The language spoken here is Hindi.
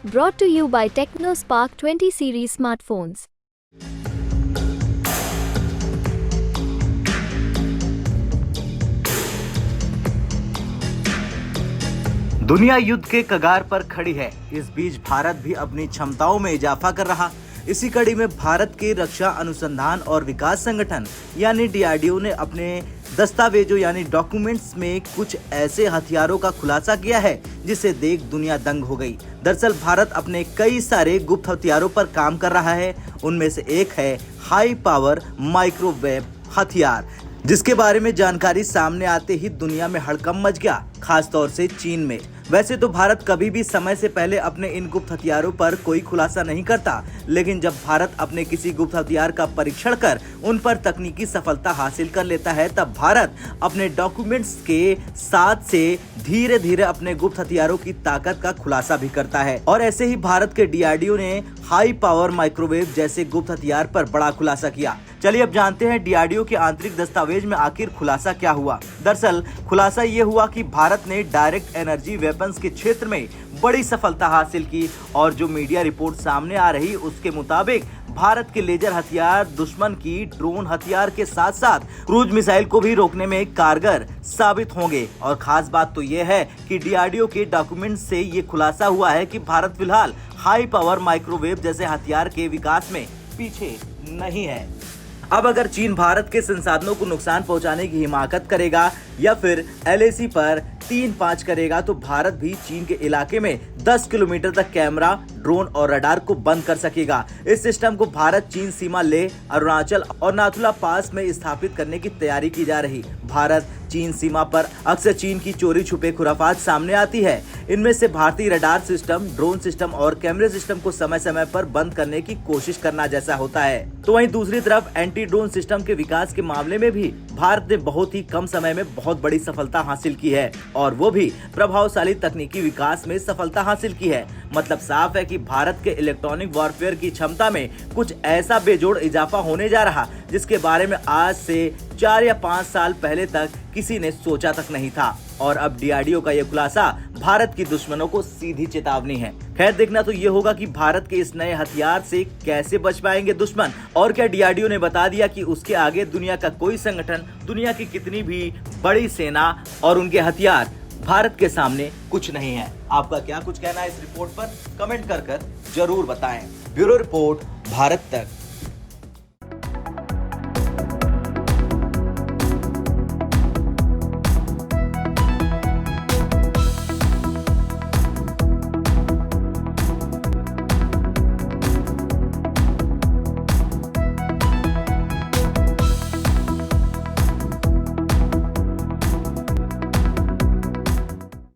Brought to you by TechnoSpark 20 series smartphones. दुनिया युद्ध के कगार पर खड़ी है। इस बीच भारत भी अपनी क्षमताओं में इजाफा कर रहा। इसी कड़ी में भारत के रक्षा अनुसंधान और विकास संगठन यानी DRDO ने अपने दस्तावेजों यानी डॉक्यूमेंट्स में कुछ ऐसे हथियारों का खुलासा किया है जिसे देख दुनिया दंग हो गई। दरअसल भारत अपने कई सारे गुप्त हथियारों पर काम कर रहा है। उनमें से एक है हाई पावर माइक्रोवेव हथियार, जिसके बारे में जानकारी सामने आते ही दुनिया में हड़कंप मच गया, खासतौर से चीन में। वैसे तो भारत कभी भी समय से पहले अपने इन गुप्त हथियारों पर कोई खुलासा नहीं करता, लेकिन जब भारत अपने किसी गुप्त हथियार का परीक्षण कर उन पर तकनीकी सफलता हासिल कर लेता है, तब भारत अपने डॉक्यूमेंट्स के साथ से धीरे धीरे अपने गुप्त हथियारों की ताकत का खुलासा भी करता है। और ऐसे ही भारत के DRDO ने हाई पावर माइक्रोवेव जैसे गुप्त हथियार पर बड़ा खुलासा किया। चलिए अब जानते हैं DRDO के आंतरिक दस्तावेज में आखिर खुलासा क्या हुआ। दरअसल खुलासा ये हुआ कि भारत ने डायरेक्ट एनर्जी वेपन्स के क्षेत्र में बड़ी सफलता हासिल की, और जो मीडिया रिपोर्ट सामने आ रही उसके मुताबिक भारत के लेजर हथियार दुश्मन की ड्रोन हथियार के साथ साथ क्रूज मिसाइल को भी रोकने में कारगर साबित होंगे। और खास बात तो ये है कि DRDO के डॉक्यूमेंट से ये खुलासा हुआ है कि भारत फिलहाल हाई पावर माइक्रोवेव जैसे हथियार के विकास में पीछे नहीं है। अब अगर चीन भारत के संसाधनों को नुकसान पहुंचाने की हिमाकत करेगा या फिर LAC पर 3-5 करेगा, तो भारत भी चीन के इलाके में 10 किलोमीटर तक कैमरा, ड्रोन और रडार को बंद कर सकेगा। इस सिस्टम को भारत चीन सीमा लेह, अरुणाचल और नाथुला पास में स्थापित करने की तैयारी की जा रही। भारत चीन सीमा पर अक्सर चीन की चोरी छुपे खुराफात सामने आती है। इनमें से भारतीय रडार सिस्टम, ड्रोन सिस्टम और कैमरे सिस्टम को समय समय पर बंद करने की कोशिश करना जैसा होता है। तो वहीं दूसरी तरफ एंटी ड्रोन सिस्टम के विकास के मामले में भी भारत ने बहुत ही कम समय में बहुत बड़ी सफलता हासिल की है, और वो भी प्रभावशाली तकनीकी विकास में सफलता हासिल की है। मतलब साफ है कि भारत के इलेक्ट्रॉनिक वॉरफेयर की क्षमता में कुछ ऐसा बेजोड़ इजाफा होने जा रहा जिसके बारे में आज से 4 या 5 साल पहले तक किसी ने सोचा तक नहीं था। और अब DRDO का यह खुलासा भारत की दुश्मनों को सीधी चेतावनी है। खैर देखना तो ये होगा कि भारत के इस नए हथियार से कैसे बच पाएंगे दुश्मन, और क्या DRDO ने बता दिया कि उसके आगे दुनिया का कोई संगठन, दुनिया की कितनी भी बड़ी सेना और उनके हथियार भारत के सामने कुछ नहीं है। आपका क्या कुछ कहना है इस रिपोर्ट पर? कमेंट कर जरूर बताएं। ब्यूरो रिपोर्ट, भारत तक।